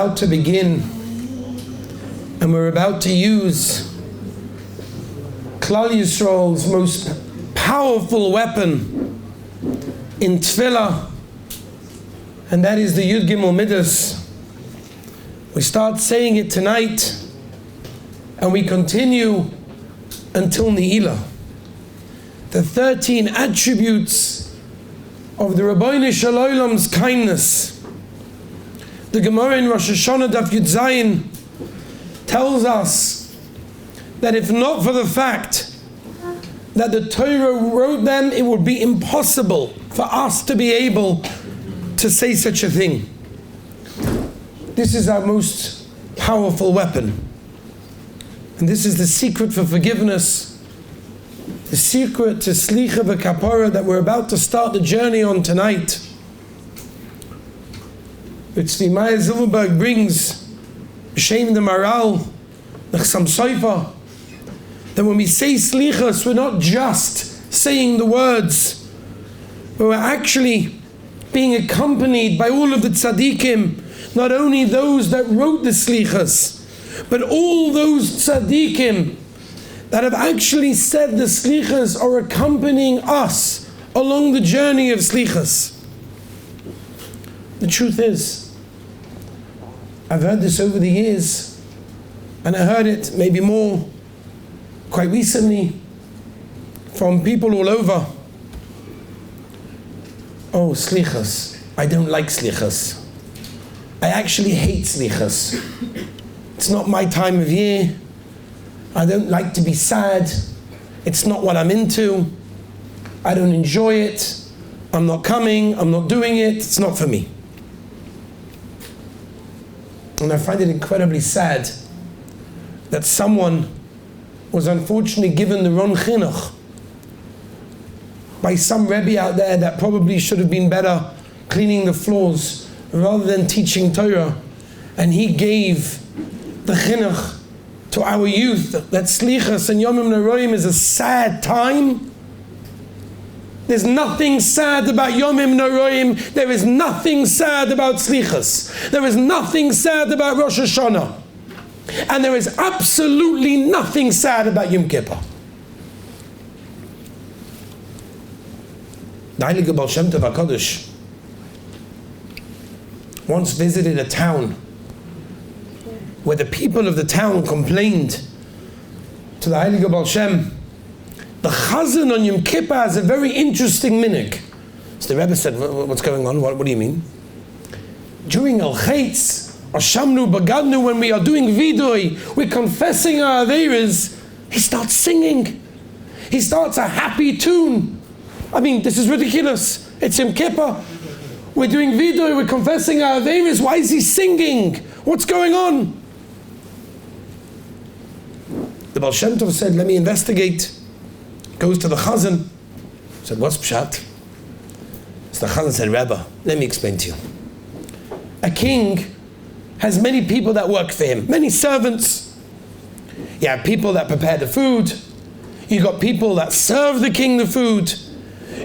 about to begin, and we're about to use Klal Yisrael's most powerful weapon in Tefillah, and that is the Yud Gimel Midas. We start saying it tonight, and we continue until Ne'ilah. The 13 attributes of the Rabbeinu Shel Olam's kindness. The Gemara in Rosh Hashanah Daf Yud Zayin tells us that if not for the fact that the Torah wrote them, it would be impossible for us to be able to say such a thing. This is our most powerful weapon. And this is the secret for forgiveness, the secret to Slicha v'Kapara that we're about to start the journey on tonight. Which Tzvi Meyer Zilberberg brings, B'Shem the Maral, the Chassam Sofer, that when we say Slichas, we're not just saying the words, but we're actually being accompanied by all of the tzaddikim, not only those that wrote the Slichas, but all those tzaddikim that have actually said the Slichas are accompanying us along the journey of Slichas. The truth is, I've heard this over the years, and I heard it maybe more quite recently from people all over. Oh, Slichas. I don't like Slichas. I actually hate Slichas. It's not my time of year. I don't like to be sad. It's not what I'm into. I don't enjoy it. I'm not coming. I'm not doing it. It's not for me. And I find it incredibly sad that someone was unfortunately given the wrong chinuch by some Rebbe out there that probably should have been better cleaning the floors rather than teaching Torah. And he gave the chinuch to our youth that Slichas and Yomim Noraim is a sad time. There's nothing sad about Yomim Noraim. There is nothing sad about Slichas. There is nothing sad about Rosh Hashanah. And there is absolutely nothing sad about Yom Kippur. The Heilige Baal Shem Tov HaKadosh once visited a town where the people of the town complained to the Heilige Baal Shem. The Chazan on Yom Kippur has a very interesting minhag. So the Rebbe said, what's going on? What do you mean? During El Chetz, Ashamnu Bagadnu, when we are doing Vidui, we're confessing our Averas, he starts singing. He starts a happy tune. I mean, this is ridiculous. It's Yom Kippur. We're doing Vidui, we're confessing our Averas. Why is he singing? What's going on? The Baal Shem Tov said, let me investigate. Goes to the Chazan. Said, what's Pshat? So the Chazan said, Rebbe, let me explain to you. A king has many people that work for him, many servants. You have people that prepare the food. You've got people that serve the king the food.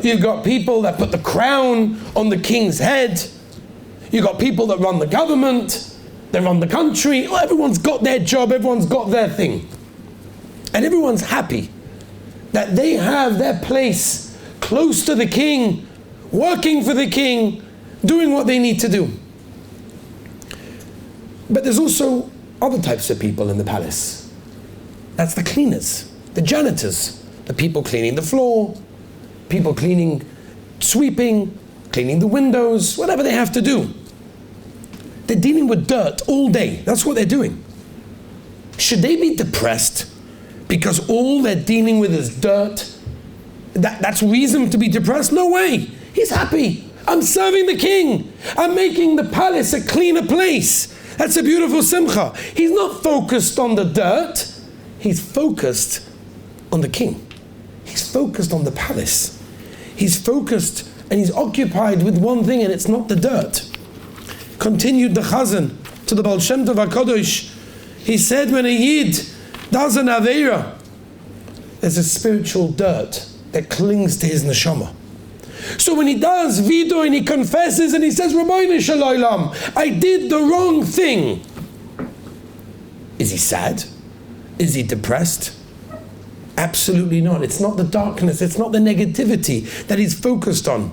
You've got people that put the crown on the king's head. You've got people that run the government, they run the country. Well, everyone's got their job, everyone's got their thing. And everyone's happy that they have their place close to the king, working for the king, doing what they need to do. But there's also other types of people in the palace. That's the cleaners, the janitors, the people cleaning the floor, people cleaning, sweeping, cleaning the windows, whatever they have to do. They're dealing with dirt all day. That's what they're doing. Should they be depressed because all they're dealing with is dirt? That's reason to be depressed? No way. He's happy. I'm serving the king. I'm making the palace a cleaner place. That's a beautiful simcha. He's not focused on the dirt. He's focused on the king. He's focused on the palace. He's focused and he's occupied with one thing, and it's not the dirt. Continued the Chazan to the Baal Shem Tov HaKadosh. He said when a Yid does an Aveira, there's a spiritual dirt that clings to his neshama. So when he does vido and he confesses and he says, Rabbeinu Shalom, I did the wrong thing. Is he sad? Is he depressed? Absolutely not. It's not the darkness, it's not the negativity that he's focused on.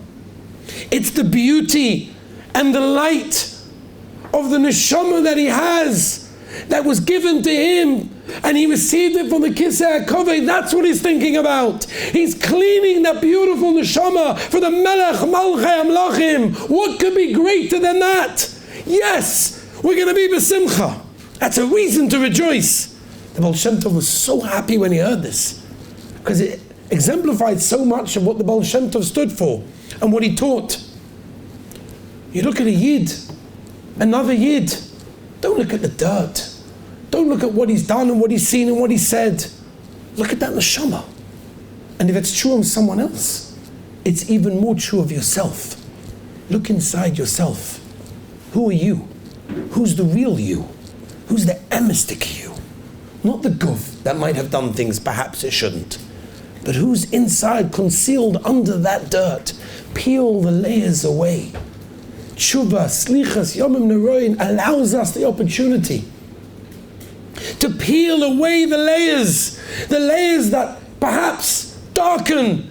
It's the beauty and the light of the neshama that he has, that was given to him, and he received it from the Kisei HaKavod. That's what he's thinking about. He's cleaning that beautiful neshama for the Melech Malchei Amlachim. What could be greater than that? Yes, we're going to be b'simcha. That's a reason to rejoice. The Baal Shem Tov was so happy when he heard this, because it exemplified so much of what the Baal Shem Tov stood for and what he taught. You look at a Yid, another Yid, don't look at the dirt. Don't look at what he's done and what he's seen and what he said. Look at that neshama. And if it's true of someone else, it's even more true of yourself. Look inside yourself. Who are you? Who's the real you? Who's the emistic you? Not the guf that might have done things perhaps it shouldn't. But who's inside, concealed under that dirt? Peel the layers away. Tshuva, slichas, yomim neroin allows us the opportunity to peel away the layers that perhaps darken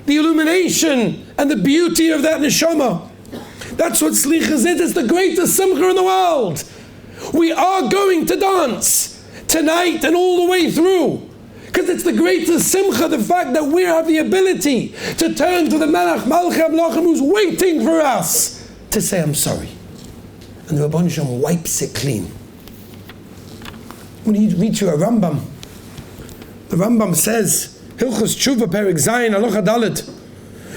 the illumination and the beauty of that neshama. That's what slichas is. It's the greatest simcha in the world. We are going to dance tonight and all the way through, because it's the greatest simcha, the fact that we have the ability to turn to the Melech Malchei Amlachim who's waiting for us to say, I'm sorry. And the Rabban Shem wipes it clean. When you read through a Rambam, the Rambam says, Hilchos Tshuva Perek Zayin Halacha Dalet,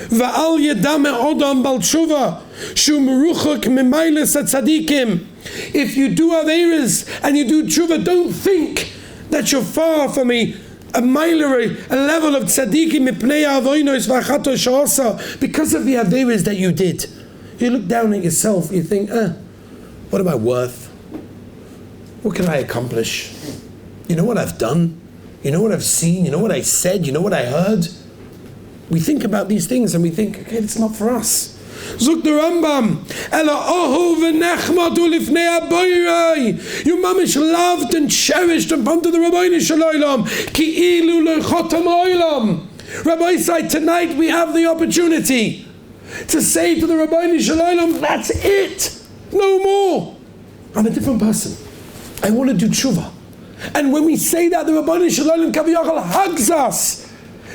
Va'al yedame odam bal tshuva shu meruchak mimayles hatzadikim. If you do averes and you do tshuva, don't think that you're far from a level of tzadikim mipnei avonos v'achato sha'asa because of the averes that you did. You look down at yourself, you think, what am I worth? What can I accomplish? You know what I've done? You know what I've seen? You know what I said? You know what I heard? We think about these things and we think, okay, it's not for us. Zuk the Rambam, Ela ohu v'nechmatu lifnei haboirei. You mamish loved and cherished in front of the Rabbeinu Shalom. Ki ilu lechotam oilam. Rabbi said, tonight we have the opportunity to say to the Rabbeinu Shalom, that's it, no more. I'm a different person. I want to do tshuva. And when we say that, the Rabbeinu Shalom Kaviyachal hugs us.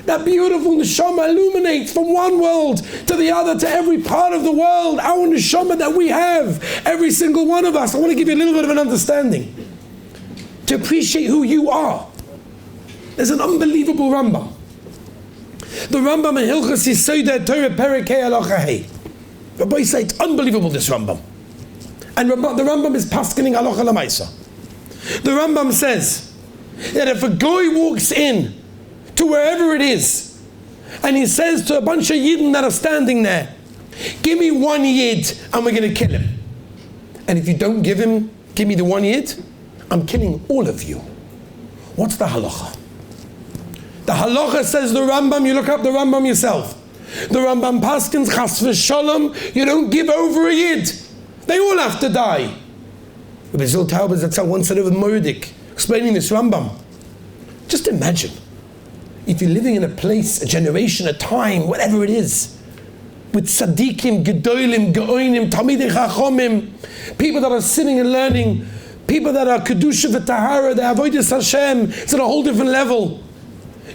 That beautiful neshama illuminates from one world to the other, to every part of the world. Our neshama that we have, every single one of us. I want to give you a little bit of an understanding, to appreciate who you are. There's an unbelievable Rambam. The Rambam in Hilchos Yesodei Torah Perek Hei Halacha Hei. Rabbi say it's unbelievable, this Rambam. And the Rambam is paskening halacha l'maisa. The Rambam says that if a guy walks in to wherever it is, and he says to a bunch of Yidden that are standing there, give me one Yid and we're going to kill him. And if you don't give me the one Yid, I'm killing all of you. What's the halacha? The halacha says the Rambam, you look up the Rambam yourself. The Rambam paskins chas v'shalom, you don't give over a Yid. They all have to die. Rabbi Zil Tauber Zatzal once said over Mordik, explaining this Rambam. Just imagine, if you're living in a place, a generation, a time, whatever it is, with tzaddikim, gedolim, geoinim, tamidei chachomim, people that are sitting and learning, people that are kedusha v'tahara, they avodas Hashem, it's at a whole different level.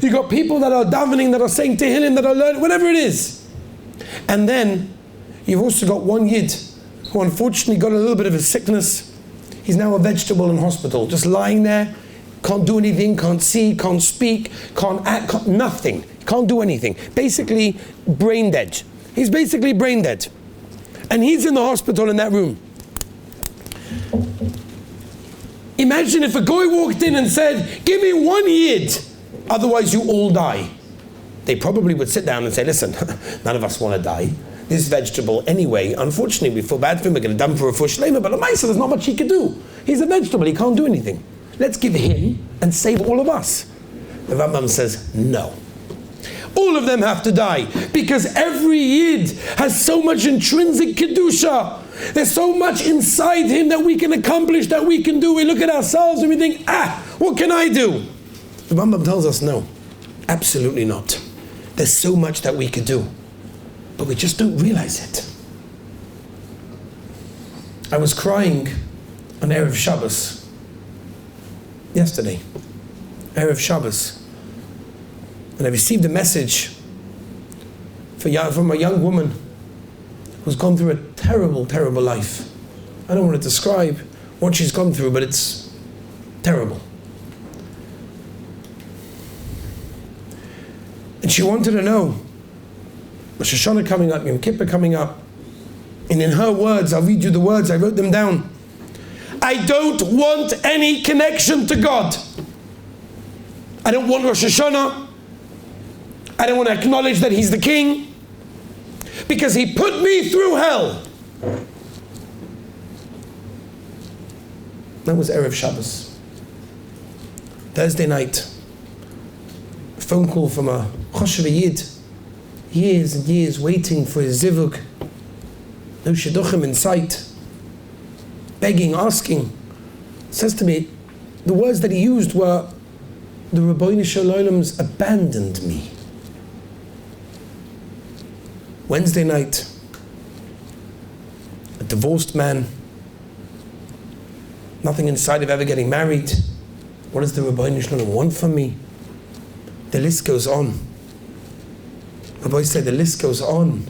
You got people that are davening, that are saying tehillim, that are learning, whatever it is. And then you've also got one Yid who unfortunately got a little bit of a sickness. He's now a vegetable in hospital, just lying there, can't do anything, can't see, can't speak, can't act, nothing, can't do anything. Basically brain dead. He's basically brain dead. And he's in the hospital in that room. Imagine if a guy walked in and said, give me one Yid, otherwise you all die. They probably would sit down and say, listen, none of us want to die. This vegetable anyway, unfortunately we feel bad for him, we're going to dump for a fush lema, but Lamaisa, there's not much he can do. He's a vegetable, he can't do anything. Let's give him and save all of us. The Rambam says, no. All of them have to die, because every Yid has so much intrinsic Kedusha. There's so much inside him that we can accomplish, that we can do. We look at ourselves and we think, what can I do? The Rambam tells us no, absolutely not. There's so much that we could do, but we just don't realize it. I was crying on Erev Shabbos yesterday, Erev Shabbos, and I received a message from a young woman who's gone through a terrible, terrible life. I don't want to describe what she's gone through, but it's terrible. And she wanted to know, Rosh Hashanah coming up, Yom Kippur coming up, and in her words, I'll read you the words, I wrote them down. I don't want any connection to God. I don't want Rosh Hashanah. I don't want to acknowledge that He's the King, because He put me through hell. That was Erev Shabbos. Thursday night, a phone call from a Choshev Yid, years and years waiting for his Zivug, no Shidduchim in sight, begging, asking, says to me, the words that he used were, the Rabbeinu Shalom's abandoned me. Wednesday night, a divorced man, nothing inside of ever getting married. What does the Rabbeinu Shalom want from me? The list goes on. Rabbi said the list goes on.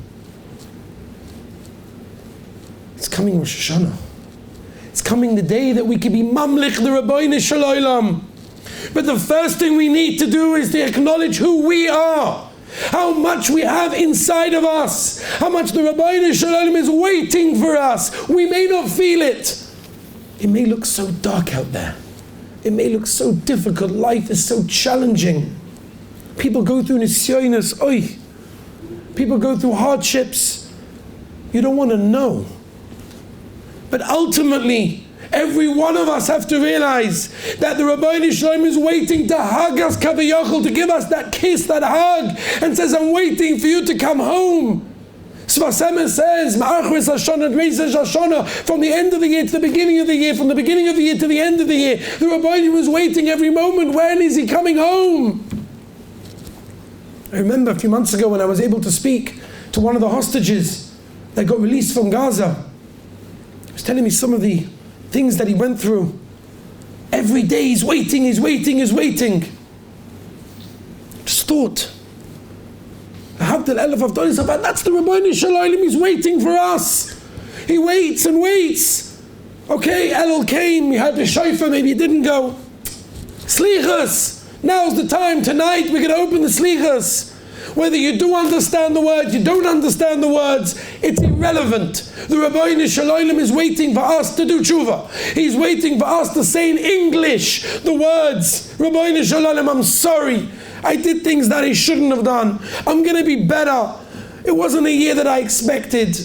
It's coming Rosh Hashanah. It's coming the day that we can be mamlich the Rabbeinu Shalom. But the first thing we need to do is to acknowledge who we are, how much we have inside of us, how much the Rabbeinu Shalom is waiting for us. We may not feel it. It may look so dark out there. It may look so difficult. Life is so challenging. People go through nisyonos. Oy. People go through hardships. You don't want to know. But ultimately, every one of us have to realize that the Rabbeinu Shalom is waiting to hug us, kaviyachol, to give us that kiss, that hug, and says, I'm waiting for you to come home. Svasemer says, Ma'achris Hashanah, Reisesh Hashanah, from the end of the year to the beginning of the year, from the beginning of the year to the end of the year, the Rabbeinu was waiting every moment. When is he coming home? I remember a few months ago when I was able to speak to one of the hostages that got released from Gaza. He was telling me some of the things that he went through. Every day he's waiting, he's waiting, he's waiting. Just thought, that's the Rabbeinu Shalom, he's waiting for us. He waits and waits. Okay, Elul came, we had the shofar, maybe it didn't go. Slichos, now's the time, tonight we're going to open the slichos. Whether you do understand the words, you don't understand the words, it's irrelevant. The Rabbeinu Shalom is waiting for us to do tshuva. He's waiting for us to say in English the words, Rabbeinu Shalom, I'm sorry. I did things that I shouldn't have done. I'm going to be better. It wasn't a year that I expected.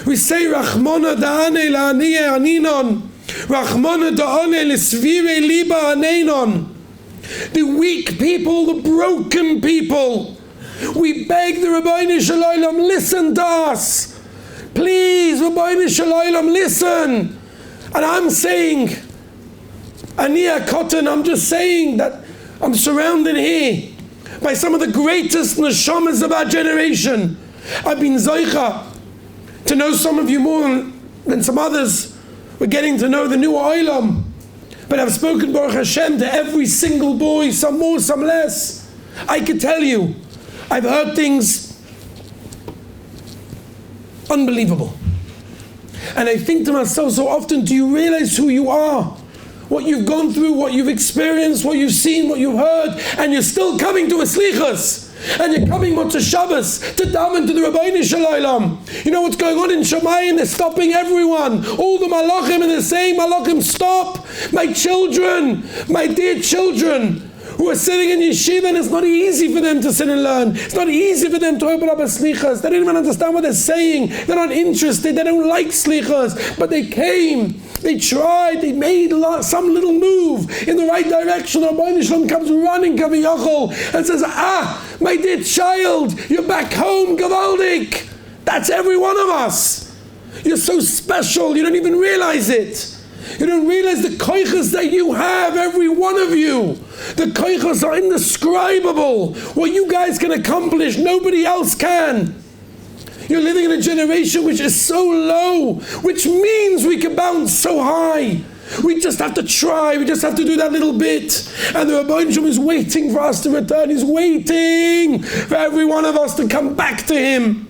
We say, Rachmana da'ane la'aniyeh aninon. Rachmana da'ane l'svire liba anenon. The weak people, the broken people. We beg the Rabbeinu Shalom, listen to us. Please, Rabbeinu Shalom, listen. And I'm saying, Aniyah Cotton, I'm just saying that I'm surrounded here by some of the greatest neshamas of our generation. I've been zoicha to know some of you more than some others. We're getting to know the new olam. But I've spoken, Baruch Hashem, to every single boy, some more, some less. I could tell you, I've heard things unbelievable. And I think to myself so often, do you realize who you are? What you've gone through, what you've experienced, what you've seen, what you've heard, and you're still coming to a slichas. And you're coming to Shabbos, to daven to the Rabbeinu Shalom. You know what's going on in Shemayim? They're stopping everyone. All the malachim, and they're saying, malachim, stop. My children, my dear children, who are sitting in yeshiva, and it's not easy for them to sit and learn. It's not easy for them to open up a slichas. They don't even understand what they're saying. They're not interested. They don't like slichas. But they came They tried, they made some little move in the right direction. Rabbeinu Shalom comes running, Kaviyachol, and says, my dear child, you're back home, Gavaldik. That's every one of us. You're so special, you don't even realize it. You don't realize the koiches that you have, every one of you. The koiches are indescribable. What you guys can accomplish, nobody else can. You're living in a generation which is so low, which means we can bounce so high. We just have to try, we just have to do that little bit. And the Rebbeinu Shalom is waiting for us to return. He's waiting for every one of us to come back to Him.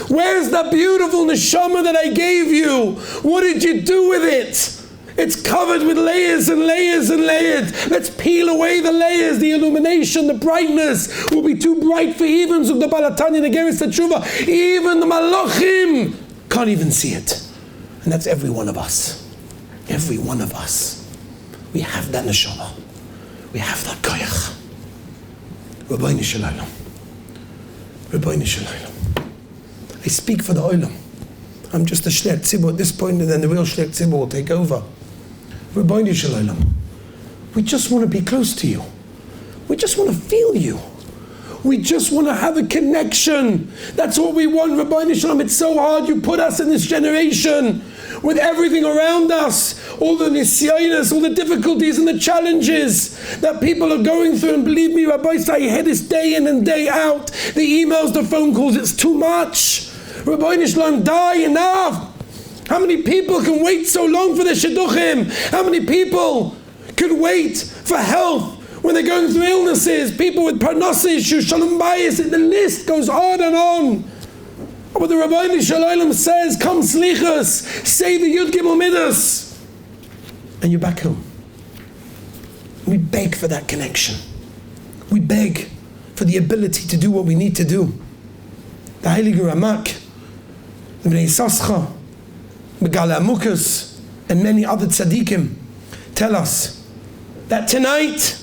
Where's that beautiful neshama that I gave you? What did you do with it? It's covered with layers and layers and layers. Let's peel away the layers. The illumination, the brightness will be too bright for even the Balatanya, the Geras Tshuva. Even the Malachim can't even see it. And that's every one of us. Every one of us. We have that neshama. We have that koyach. Rabbeinu Shalom. Rabbeinu Shalom. I speak for the Olam. I'm just a Shlech Tzibur at this point, and then the real Shlech Tzibur will take over. Rabbeinu Shalom. We just want to be close to you. We just want to feel you. We just want to have a connection. That's what we want, Rabbeinu Shalom. It's so hard. You put us in this generation with everything around us, all the nisyonos, all the difficulties and the challenges that people are going through. And believe me, Rabbi, I hear this day in and day out. The emails, the phone calls, it's too much. Rabbeinu Shalom, die, enough. How many people can wait so long for their shidduchim? How many people could wait for health when they're going through illnesses? People with parnasa issues, shalom bayis, the list goes on and on. But the Rabbeinu Shalom says, come Selichos, say the Yud Gimel Midas, and you're back home. We beg for that connection. We beg for the ability to do what we need to do. The Heilige Ramak, the Bnei Sascha, Megala Amukas, and many other tzaddikim tell us that tonight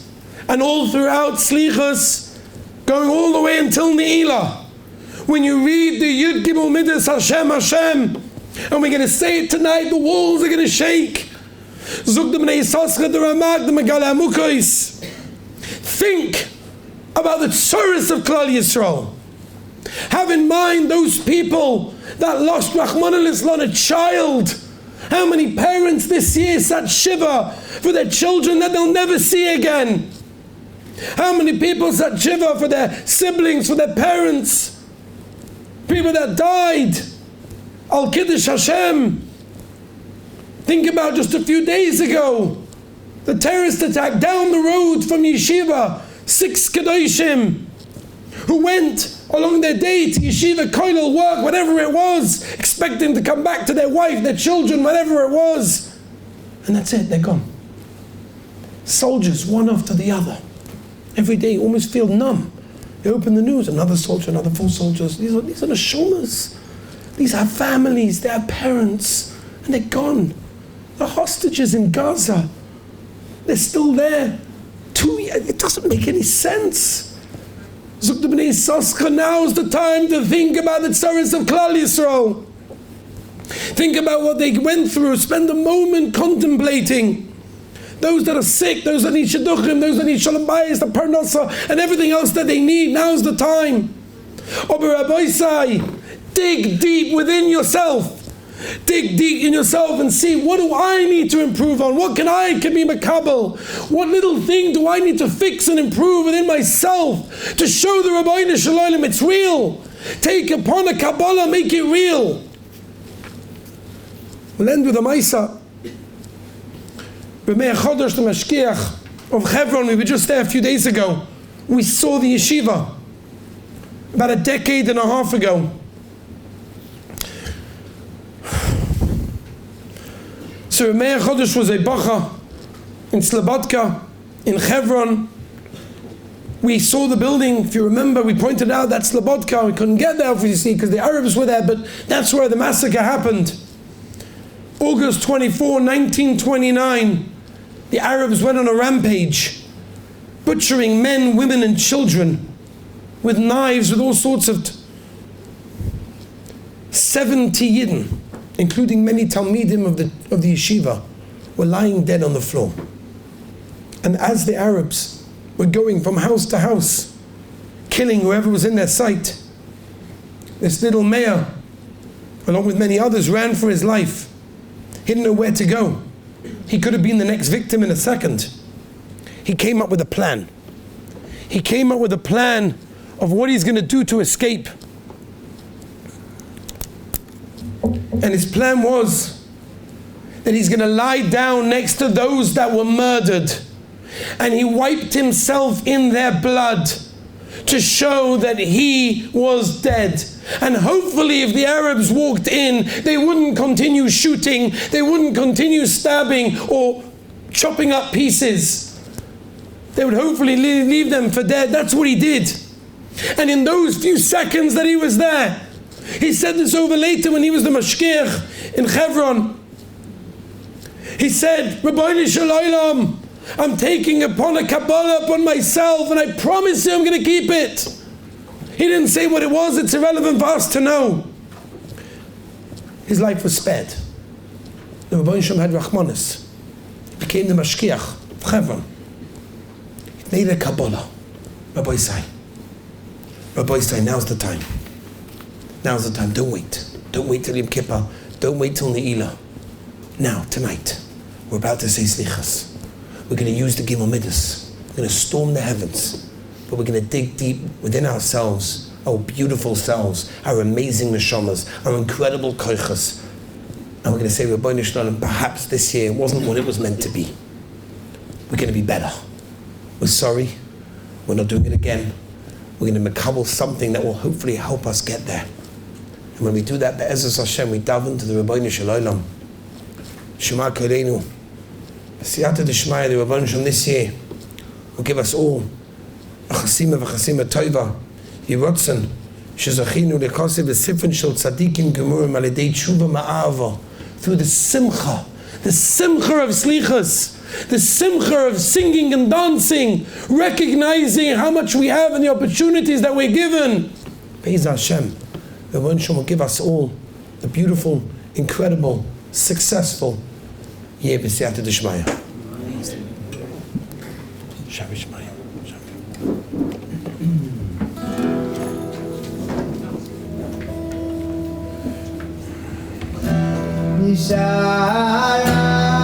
and all throughout Selichos, going all the way until Ne'ilah, when you read the Yud Gimel Midas Hashem Hashem, and we're going to say it tonight, the walls are going to shake. Zug the Bnei Sascha, the Ramak, the Megala Amukos. Think about the tzoros of Klal Yisrael. Have in mind those people that lost Rahman al-Islam, a child. How many parents this year sat Shiva for their children that they'll never see again? How many people sat Shiva for their siblings, for their parents? People that died. Al-Kiddush Hashem. Think about just a few days ago, the terrorist attack down the road from Yeshiva, 6 Kedoshim, who went along their day to Yeshiva, Koilel, work, whatever it was, expecting to come back to their wife, their children, whatever it was. And that's it, they're gone. Soldiers, one after the other. Every day you almost feel numb. You open the news, another soldier, another 4 soldiers. These are the shomas. These have families, they have parents, and they're gone. The hostages in Gaza, they're still there. 2 years, it doesn't make any sense. Zuk the Bnei Sascha, now is the time to think about the tzoros of Klal Yisrael. Think about what they went through. Spend a moment contemplating. Those that are sick, those that need shidduchim, those that need shalom bayis, the parnasa, and everything else that they need. Now's the time. Ober Rabbi Say, dig deep within yourself. Dig deep in yourself and see, what do I need to improve on? What can be makabel? What little thing do I need to fix and improve within myself to show the Rabbeinu Shalom it's real? Take upon a Kabbalah, make it real. We'll end with a Maisa. B'mei Chodesh the Mashkiach of Hebron, we were just there a few days ago. We saw the yeshiva about a decade and a half ago. So B'mei Chodesh was a bacha in Slobodka, in Hebron. We saw the building. If you remember, we pointed out that Slobodka, we couldn't get there obviously because the Arabs were there, but that's where the massacre happened. August 24, 1929, the Arabs went on a rampage, butchering men, women and children with knives, with all sorts of 70 Yidden including many Talmidim of the yeshiva, were lying dead on the floor. And as the Arabs were going from house to house, killing whoever was in their sight, this little mayor, along with many others, ran for his life. He didn't know where to go. He could have been the next victim in a second. He came up with a plan. He came up with a plan of what he's going to do to escape. And his plan was that he's going to lie down next to those that were murdered. And he wiped himself in their blood to show that he was dead. And hopefully if the Arabs walked in, they wouldn't continue shooting, they wouldn't continue stabbing or chopping up pieces. They would hopefully leave them for dead. That's what he did. And in those few seconds that he was there, he said this over later when he was the mashgiach in Hebron. He said, Rabbeinu Shalom, I'm taking upon a Kabbalah upon myself, and I promise you I'm going to keep it. He didn't say what it was. It's irrelevant for us to know. His life was spared. The Rabbeinu Shalom had Rachmanis. He became the mashgiach of Hebron. He made a Kabbalah. Rabbi Say, now's the time. Now's the time. Don't wait. Don't wait till Yom Kippur. Don't wait till Ne'ilah. Now, tonight, we're about to say Selichos. We're going to use the Gimel Midas. We're going to storm the heavens. But we're going to dig deep within ourselves, our beautiful selves, our amazing neshamas, our incredible koichas. And we're going to say, Rabbeinu Shalom, perhaps this year wasn't what it was meant to be. We're going to be better. We're sorry. We're not doing it again. We're going to makabel something that will hopefully help us get there. And when we do that, Be'ezus Hashem, we daven to the Rabbeinu Shalom. Shema Kodeinu. Siyata D'Shmaya, the Rabbeinu Shalom this year will give us all a chasima v'chasima toiva, yirotzen, shezachinu lekosiv v'sifin shel tzadikim gemurim alidei tshuva ma'ava, through the simcha of slichas, the simcha of singing and dancing, recognizing how much we have and the opportunities that we're given. Be'ez Hashem, the Rabbeinu Shalom will give us all the beautiful, incredible, successful year b'siyata d'shmaya. Shabbat Shmaya. Nisha